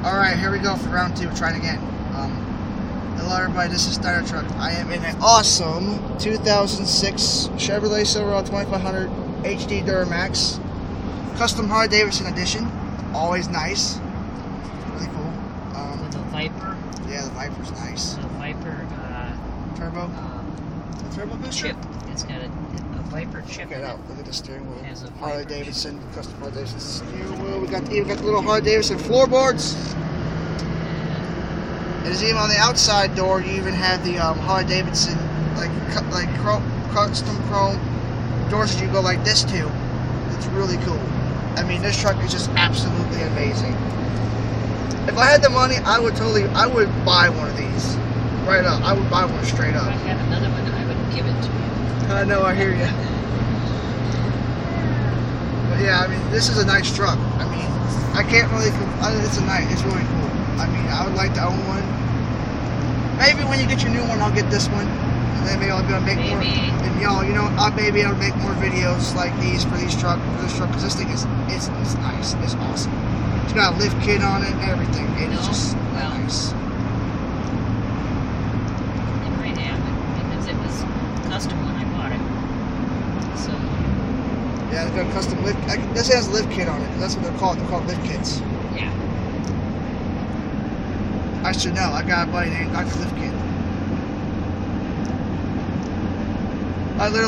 Alright, here we go for round 2. Trying again. Hello everybody, this is Starter Truck. I am in an awesome 2006 Chevrolet Silverado 2500 HD Duramax. Custom Harley-Davidson edition. Always nice. Really cool. With the Viper. Yeah, the Viper's nice. The Viper Turbo? Turbo booster? chip. It's got a Viper chip. Check it out. Look at the steering wheel. It has a Viper Harley-Davidson, custom Harley-Davidson steering wheel. We got the little Harley-Davidson floorboards. And even on the outside door, you even have the Harley-Davidson custom chrome doors that you go like this too. It's really cool. I mean, this truck is just absolutely amazing. If I had the money, I would buy one of these. Right up. I would buy one straight up. If I had another one, I would give it to you. I know, I hear you. But yeah, I mean, this is a nice truck. I mean, I can't really, it's really cool. I mean, I would like to own one. Maybe when you get your new one, I'll get this one. And then maybe I'll be able to make more. And y'all, you know, maybe I'll make more videos like these for this truck, because this thing is, it's nice. It's awesome. It's got a lift kit on it and everything. It's just nice. It might have it, because it was custom when I bought it. So. Yeah, it's got a custom lift. This has a lift kit on it. That's what they're called. They're called lift kits. Yeah. I should know. I got a buddy named Dr. Lift Kit. I literally